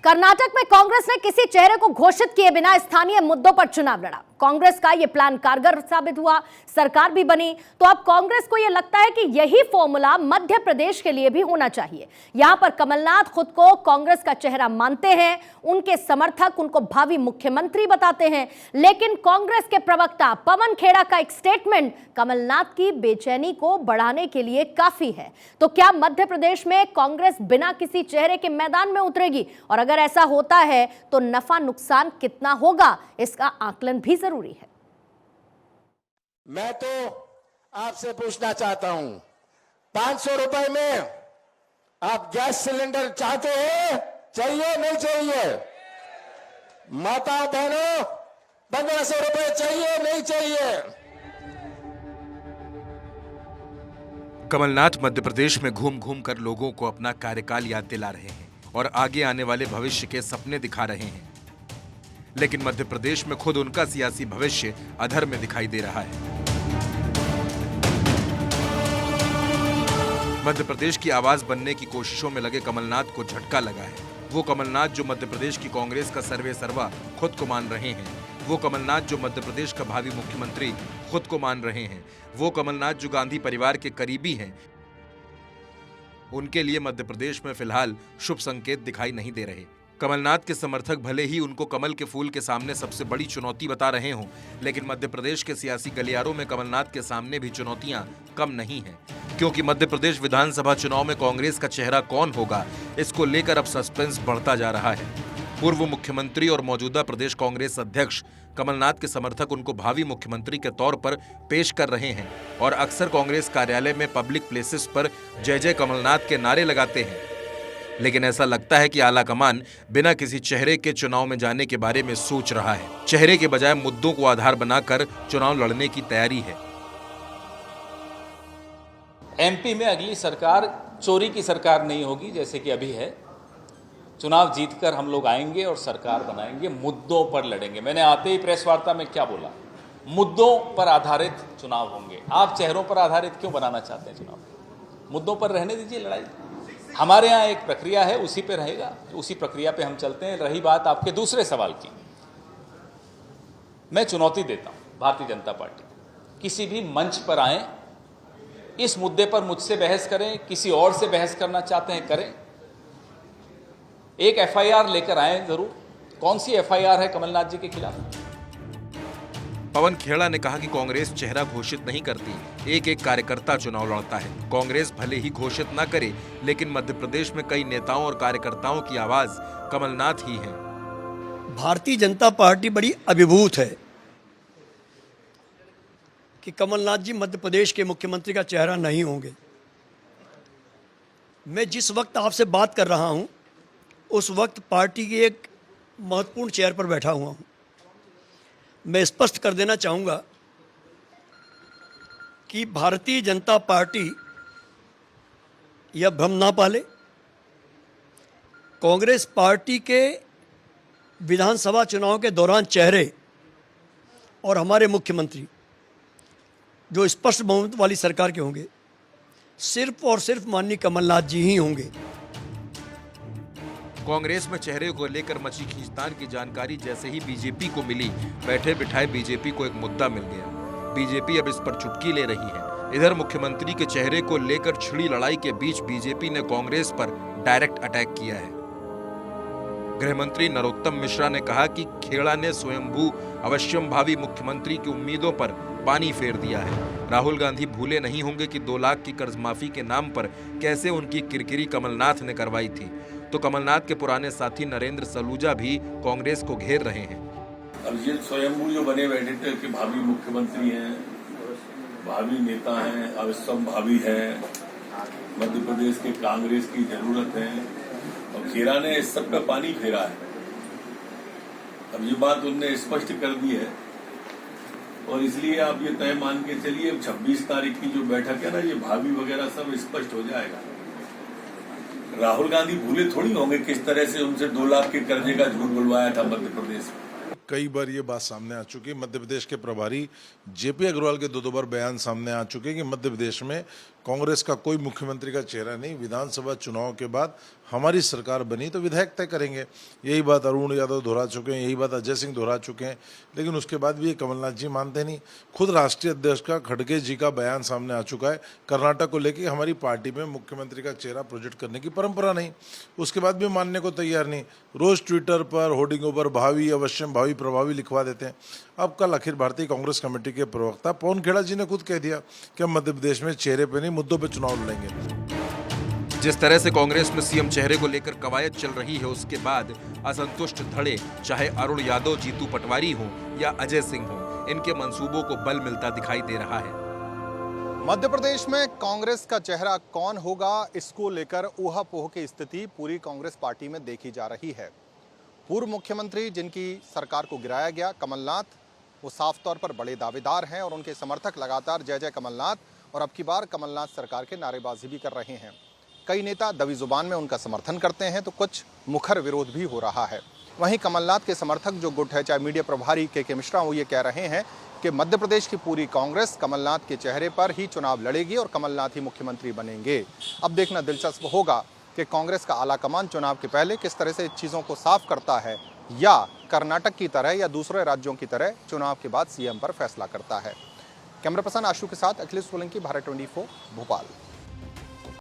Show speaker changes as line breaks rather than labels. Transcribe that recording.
कर्नाटक में कांग्रेस ने किसी चेहरे को घोषित किए बिना स्थानीय मुद्दों पर चुनाव लड़ा। कांग्रेस का यह प्लान कारगर साबित हुआ, सरकार भी बनी। तो अब कांग्रेस को यह लगता है कि यही फॉर्मूला मध्य प्रदेश के लिए भी होना चाहिए। यहां पर कमलनाथ खुद को कांग्रेस का चेहरा मानते हैं, उनके समर्थक उनको भावी मुख्यमंत्री बताते हैं, लेकिन कांग्रेस के प्रवक्ता पवन खेड़ा का एक स्टेटमेंट कमलनाथ की बेचैनी को बढ़ाने के लिए काफी है। तो क्या मध्य प्रदेश में कांग्रेस बिना किसी चेहरे के मैदान में उतरेगी? और अगर ऐसा होता है तो नफा नुकसान कितना होगा, इसका आकलन भी जरूरी है।
मैं तो आपसे पूछना चाहता हूं, 500 रुपए में आप गैस सिलेंडर चाहते हैं? चाहिए नहीं चाहिए? माता बहनों, 1500 रुपए चाहिए नहीं चाहिए?
कमलनाथ मध्य प्रदेश में घूम घूम कर लोगों को अपना कार्यकाल याद दिला रहे हैं और आगे आने वाले भविष्य के सपने दिखा रहे हैं, लेकिन मध्य प्रदेश में खुद उनका सियासी भविष्य अधर में दिखाई दे रहा है। मध्य प्रदेश की आवाज बनने की कोशिशों में लगे कमलनाथ को झटका लगा है। वो कमलनाथ जो मध्य प्रदेश की कांग्रेस का सर्वे सर्वा खुद को मान रहे हैं, वो कमलनाथ जो मध्य प्रदेश का भावी मुख्यमंत्री खुद को मान रहे हैं, वो कमलनाथ जो गांधी परिवार के करीबी हैं, उनके लिए मध्य प्रदेश में फिलहाल शुभ संकेत दिखाई नहीं दे रहे। कमलनाथ के समर्थक भले ही उनको कमल के फूल के सामने सबसे बड़ी चुनौती बता रहे हों, लेकिन मध्य प्रदेश के सियासी गलियारों में कमलनाथ के सामने भी चुनौतियां कम नहीं हैं, क्योंकि मध्य प्रदेश विधानसभा चुनाव में कांग्रेस का चेहरा कौन होगा, इसको लेकर अब सस्पेंस बढ़ता जा रहा है। पूर्व मुख्यमंत्री और मौजूदा प्रदेश कांग्रेस अध्यक्ष कमलनाथ के समर्थक उनको भावी मुख्यमंत्री के तौर पर पेश कर रहे हैं और अक्सर कांग्रेस कार्यालय में पब्लिक प्लेसेस पर जय जय कमलनाथ के नारे लगाते हैं। लेकिन ऐसा लगता है कि आला कमान बिना किसी चेहरे के चुनाव में जाने के बारे में सोच रहा है। चेहरे के बजाय मुद्दों को आधार बनाकर चुनाव लड़ने की तैयारी है।
एमपी में अगली सरकार चोरी की सरकार नहीं होगी जैसे कि अभी है। चुनाव जीतकर हम लोग आएंगे और सरकार बनाएंगे, मुद्दों पर लड़ेंगे। मैंने आते ही प्रेस वार्ता में क्या बोला, मुद्दों पर आधारित चुनाव होंगे। आप चेहरों पर आधारित क्यों बनाना चाहते हैं चुनाव? मुद्दों पर रहने दीजिए लड़ाई। हमारे यहाँ एक प्रक्रिया है, उसी पे रहेगा, उसी प्रक्रिया पे हम चलते हैं। रही बात आपके दूसरे सवाल की, मैं चुनौती देता हूँ भारतीय जनता पार्टी, किसी भी मंच पर आए, इस मुद्दे पर मुझसे बहस करें, किसी और से बहस करना चाहते हैं करें, एक एफआईआर लेकर आए जरूर। कौन सी एफआईआर है कमलनाथ जी के खिलाफ?
पवन खेड़ा ने कहा कि कांग्रेस चेहरा घोषित नहीं करती, एक एक कार्यकर्ता चुनाव लड़ता है। कांग्रेस भले ही घोषित न करे, लेकिन मध्य प्रदेश में कई नेताओं और कार्यकर्ताओं की आवाज कमलनाथ ही है।
भारतीय जनता पार्टी बड़ी अभिभूत है कि कमलनाथ जी मध्य प्रदेश के मुख्यमंत्री का चेहरा नहीं होंगे। मैं जिस वक्त आपसे बात कर रहा हूं, उस वक्त पार्टी की एक महत्वपूर्ण चेयर पर बैठा हुआ हूं। मैं स्पष्ट कर देना चाहूँगा कि भारतीय जनता पार्टी यह भ्रम ना पाले, कांग्रेस पार्टी के विधानसभा चुनाव के दौरान चेहरे और हमारे मुख्यमंत्री जो स्पष्ट बहुमत वाली सरकार के होंगे, सिर्फ और सिर्फ माननीय कमलनाथ जी ही होंगे।
कांग्रेस में चेहरे को लेकर मची खींचतान की जानकारी जैसे ही बीजेपी को मिली, बैठे बिठाए बीजेपी को एक मुद्दा मिल गया। बीजेपी अब इस पर चुटकी ले रही है। इधर मुख्यमंत्री के चेहरे को लेकर छिड़ी लड़ाई के बीच बीजेपी ने कांग्रेस पर डायरेक्ट अटैक किया है। गृहमंत्री नरोत्तम मिश्रा ने कहा कि खेड़ा ने स्वयंभू अवश्यम भावी मुख्यमंत्री की उम्मीदों पर पानी फेर दिया है। राहुल गांधी भूले नहीं होंगे कि 2 लाख की कर्ज माफी के नाम पर कैसे उनकी किरकिरी कमलनाथ ने करवाई थी। तो कमलनाथ के पुराने साथी नरेंद्र सलूजा भी कांग्रेस को घेर रहे हैं।
अब ये स्वयंभू जो बने बैठे थे कि भावी मुख्यमंत्री हैं, भावी नेता हैं, अवश्यम भावी हैं, मध्य प्रदेश के कांग्रेस की जरूरत है, और खेरा ने इस सब पे पानी फेरा है। अब ये बात उनने स्पष्ट कर दी है और इसलिए आप ये तय मान के चलिए 26 तारीख की जो बैठक है ना, ये भावी वगैरह सब स्पष्ट हो जाएगा। राहुल गांधी भूले थोड़ी होंगे किस तरह से उनसे 2 लाख के कर्जे का झूठ बुलवाया था मध्य प्रदेश में।
कई बार ये बात सामने आ चुकी है। मध्य प्रदेश के प्रभारी जेपी अग्रवाल के 2 बार बयान सामने आ चुके हैं कि मध्य प्रदेश में कांग्रेस का कोई मुख्यमंत्री का चेहरा नहीं। विधानसभा चुनाव के बाद हमारी सरकार बनी तो विधायक तय करेंगे। यही बात अरुण यादव दोहरा चुके हैं, यही बात अजय सिंह दोहरा चुके हैं, लेकिन उसके बाद भी ये कमलनाथ जी मानते नहीं। खुद राष्ट्रीय अध्यक्ष का खड़गे जी का बयान सामने आ चुका है कर्नाटक को लेकर, हमारी पार्टी में मुख्यमंत्री का चेहरा प्रोजेक्ट करने की परंपरा नहीं। उसके बाद भी मानने को तैयार नहीं। रोज ट्विटर पर होर्डिंगों पर भावी अवश्यम भावी प्रभावी लिखवा देते हैं। अब कल अखिल भारतीय कांग्रेस कमेटी के प्रवक्ता पवन खेड़ा जी ने खुद कह दिया कि हम मध्य प्रदेश में चेहरे पे नहीं मुद्दों पे चुनाव लड़ेंगे।
जिस तरह से कांग्रेस में सीएम चेहरे को लेकर कवायद चल रही है, उसके बाद असंतुष्ट धड़े चाहे अरुण यादव, जीतू पटवारी हों या अजय सिंह हों, इनके मंसूबों को बल मिलता दिखाई दे रहा है।
मध्य प्रदेश में कांग्रेस का चेहरा कौन होगा, इसको लेकर ऊहापोह की स्थिति पूरी कांग्रेस पार्टी में देखी जा रही है। पूर्व मुख्यमंत्री जिनकी सरकार को गिराया गया, कमलनाथ, वो साफ तौर पर बड़े दावेदार हैं और उनके समर्थक लगातार जय जय कमलनाथ और अब की बार कमलनाथ सरकार के नारेबाजी भी कर रहे हैं। कई नेता दबी जुबान में उनका समर्थन करते हैं तो कुछ मुखर विरोध भी हो रहा है। वहीं कमलनाथ के समर्थक जो गुट है, चाहे मीडिया प्रभारी के मिश्रा, वो ये कह रहे हैं कि मध्य प्रदेश की पूरी कांग्रेस कमलनाथ के चेहरे पर ही चुनाव लड़ेगी और कमलनाथ ही मुख्यमंत्री बनेंगे। अब देखना दिलचस्प होगा कि कांग्रेस का आला कमान चुनाव के पहले किस तरह से चीज़ों को साफ करता है या कर्नाटक की तरह या दूसरे राज्यों की तरह चुनाव के बाद सीएम पर फैसला करता है। कैमरा पर्सन आशु के साथ अखिलेश सोलंकी, भारत 24 भोपाल।